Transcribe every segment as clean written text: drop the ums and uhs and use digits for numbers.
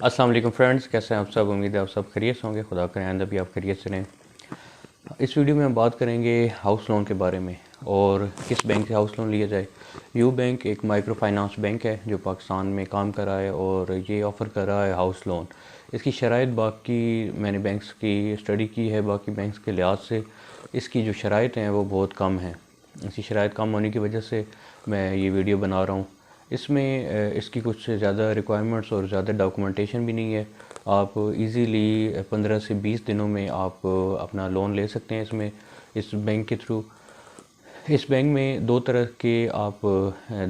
अस्सलाम वालेकुम फ्रेंड्स, कैसे हैं आप सब। उम्मीद है आप सब खैरियत से होंगे। खुदा करे आइंदा भी आप खैरियत से रहें। इस वीडियो में हम बात करेंगे हाउस लोन के बारे में और किस बैंक से हाउस लोन लिया जाए। यू बैंक एक माइक्रो फाइनेंस बैंक है जो पाकिस्तान में काम कर रहा है और ये ऑफ़र कर रहा है हाउस लोन। इसकी शराइत बाकी मैंने बैंक्स की स्टडी की है, बाकी बैंक्स के लिहाज से इसकी जो शराइत हैं वो बहुत कम हैं। इसकी शराइत कम होने की वजह से मैं ये वीडियो बना रहा हूँ। इसमें इसकी कुछ ज़्यादा रिक्वायरमेंट्स और ज़्यादा डॉक्यूमेंटेशन भी नहीं है। आप इजीली 15 से 20 दिनों में आप अपना लोन ले सकते हैं इस बैंक के थ्रू। इस बैंक में दो तरह के आप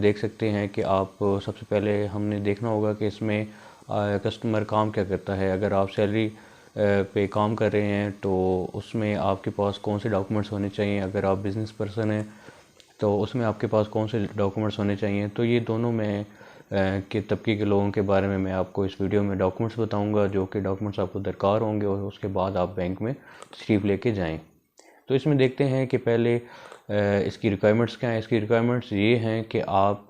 देख सकते हैं कि आप सबसे पहले हमने देखना होगा कि इसमें कस्टमर काम क्या करता है। अगर आप सैलरी पे काम कर रहे हैं तो उसमें आपके पास कौन से डॉक्यूमेंट्स होने चाहिए। अगर आप बिज़नेस पर्सन हैं तो उसमें आपके पास कौन से डॉक्यूमेंट्स होने चाहिए। तो ये दोनों में के तबके के लोगों के बारे में मैं आपको इस वीडियो में डॉक्यूमेंट्स बताऊंगा, जो कि डॉक्यूमेंट्स आपको दरकार होंगे और उसके बाद आप बैंक में तशरीफ़ लेके जाएं। तो इसमें देखते हैं कि पहले इसकी रिक्वायरमेंट्स क्या हैं। इसकी रिक्वायरमेंट्स ये हैं कि आप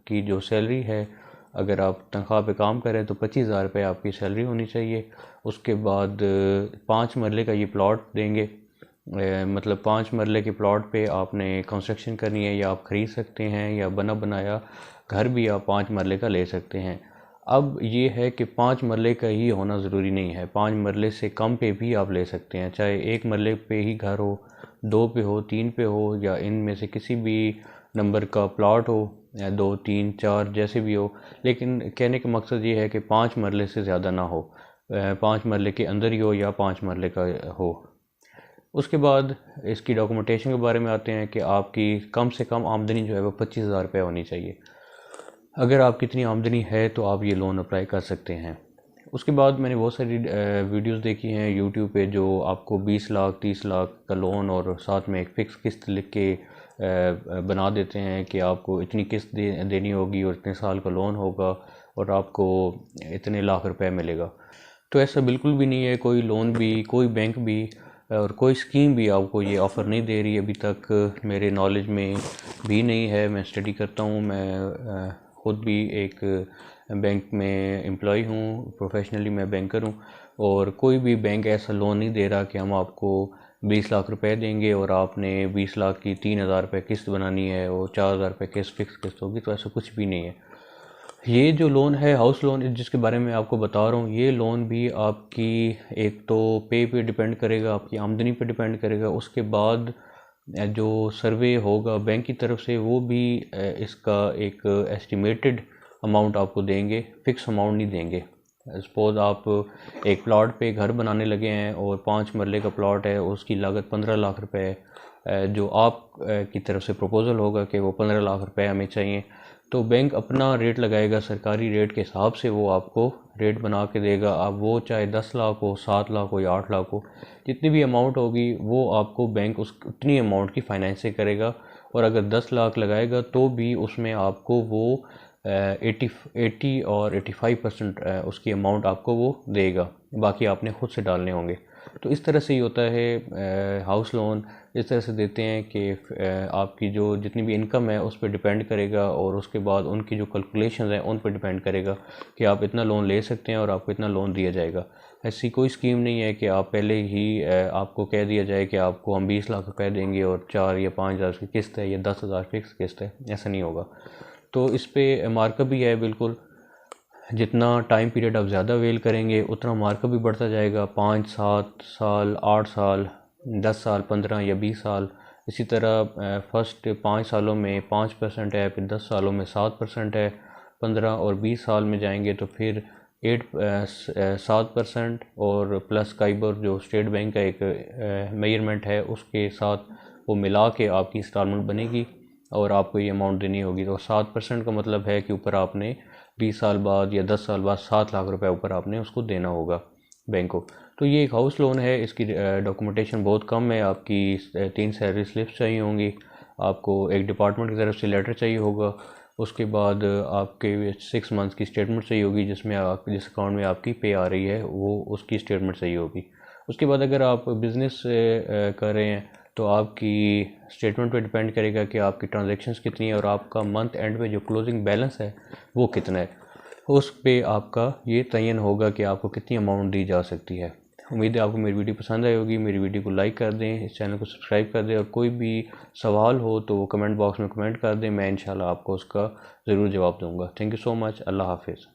की जो सैलरी है, अगर आप तनख्वाह पे काम करें तो 25,000 रुपये आपकी सैलरी होनी चाहिए। उसके बाद 5 मरले का ये प्लॉट देंगे। मतलब 5 मरले के प्लॉट पे आपने कंस्ट्रक्शन करनी है या आप ख़रीद सकते हैं, या बना बनाया घर भी आप 5 मरले का ले सकते हैं। अब ये है कि 5 मरले का ही होना ज़रूरी नहीं है, 5 मरले से कम पे भी आप ले सकते हैं। चाहे 1 मरले पे ही घर हो, 2 पे हो, 3 पे हो, या इनमें से किसी भी नंबर का प्लॉट हो, या 2, 3, 4 जैसे भी हो। लेकिन कहने का मकसद ये है कि 5 मरले से ज़्यादा ना हो, 5 मरले के अंदर ही हो या 5 मरले का हो। उसके बाद इसकी डॉक्यूमेंटेशन के बारे में आते हैं कि आपकी कम से कम आमदनी जो है वो 25,000 रुपये होनी चाहिए। अगर आपकी इतनी आमदनी है तो आप ये लोन अप्लाई कर सकते हैं। उसके बाद मैंने बहुत सारी वीडियोस देखी हैं यूट्यूब पे जो आपको 20 लाख 30 लाख का लोन और साथ में एक फ़िक्स किस्त लिख के बना देते हैं कि आपको इतनी किस्त देनी होगी और इतने साल का लोन होगा और आपको इतने लाख रुपए मिलेगा। तो ऐसा बिल्कुल भी नहीं है। कोई लोन भी, कोई बैंक भी और कोई स्कीम भी आपको ये ऑफ़र नहीं दे रही। अभी तक मेरे नॉलेज में भी नहीं है। मैं स्टडी करता हूँ, मैं ख़ुद भी एक बैंक में एम्प्लॉय हूँ, प्रोफेशनली मैं बैंकर हूँ। और कोई भी बैंक ऐसा लोन नहीं दे रहा कि हम आपको 20 लाख रुपए देंगे और आपने 20 लाख की 3,000 रुपये किस्त बनानी है और 4,000 रुपये किस्त फ़िक्स किस्त होगी। तो ऐसा कुछ भी नहीं है। ये जो लोन है हाउस लोन जिसके बारे में आपको बता रहा हूँ, ये लोन भी आपकी एक तो पे डिपेंड करेगा, आपकी आमदनी पे डिपेंड करेगा। उसके बाद जो सर्वे होगा बैंक की तरफ से वो भी इसका एक एस्टिमेटेड अमाउंट आपको देंगे, फ़िक्स अमाउंट नहीं देंगे। सपोज़ आप एक प्लॉट पे घर बनाने लगे हैं और 5 मरले का प्लॉट है, उसकी लागत 15 लाख रुपए है। जो आप की तरफ से प्रपोज़ल होगा कि वो 15 लाख रुपए हमें चाहिए, तो बैंक अपना रेट लगाएगा, सरकारी रेट के हिसाब से वो आपको रेट बना के देगा। अब वो चाहे 10 लाख हो, 7 लाख हो या 8 लाख हो, जितनी भी अमाउंट होगी वो आपको बैंक उतनी अमाउंट की फाइनेंसिंग करेगा। और अगर 10 लाख लगाएगा तो भी उसमें आपको वो 80 और 85% उसकी अमाउंट आपको वो देगा, बाकी आपने ख़ुद से डालने होंगे। तो इस तरह से ही होता है हाउस लोन। इस तरह से देते हैं कि आपकी जो जितनी भी इनकम है उस पर डिपेंड करेगा और उसके बाद उनकी जो कैलकुलेशंस हैं उन पर डिपेंड करेगा कि आप इतना लोन ले सकते हैं और आपको इतना लोन दिया जाएगा। ऐसी कोई स्कीम नहीं है कि आप पहले ही आपको कह दिया जाए कि आपको हम 20 लाख रुपए देंगे और 4 या 5,000 की किस्त है या 10,000 फिक्स किस्त है। ऐसा नहीं होगा। तो इस पर मार्कअप भी है बिल्कुल। जितना टाइम पीरियड आप ज़्यादा वेल करेंगे उतना मार्कअप भी बढ़ता जाएगा। 5, 7 साल, 8 साल, 10 साल, 15 या 20 साल। इसी तरह फर्स्ट 5 सालों में 5% है, फिर 10 सालों में 7% है, 15 और 20 साल में जाएंगे तो फिर 7% और प्लस काइबर जो स्टेट बैंक का एक मेजरमेंट है उसके साथ वो मिला के आपकी इंस्टॉलमेंट बनेगी और आपको ये अमाउंट देनी होगी। तो 7% का मतलब है कि ऊपर आपने 20 साल बाद या 10 साल बाद 7 लाख रुपए ऊपर आपने उसको देना होगा बैंक को। तो ये एक हाउस लोन है। इसकी डॉक्यूमेंटेशन बहुत कम है। आपकी 3 सैलरी स्लिप्स चाहिए होंगी, आपको एक डिपार्टमेंट की तरफ से लेटर चाहिए होगा, उसके बाद आपके 6 मंथ्स की स्टेटमेंट चाहिए होगी जिसमें आप जिस अकाउंट में आपकी पे आ रही है वो उसकी स्टेटमेंट चाहिए होगी। उसके बाद अगर आप बिज़नेस कर रहे हैं तो आपकी स्टेटमेंट पे डिपेंड करेगा कि आपकी ट्रांजैक्शंस कितनी है और आपका मंथ एंड में जो क्लोजिंग बैलेंस है वो कितना है। उस पे आपका ये तयन होगा कि आपको कितनी अमाउंट दी जा सकती है। उम्मीद है आपको मेरी वीडियो पसंद आई होगी। मेरी वीडियो को लाइक कर दें, इस चैनल को सब्सक्राइब कर दें, और कोई भी सवाल हो तो वो कमेंट बॉक्स में कमेंट कर दें। मैं इंशाल्लाह आपको उसका ज़रूर जवाब दूँगा। Thank you so much. अल्लाह हाफिज़।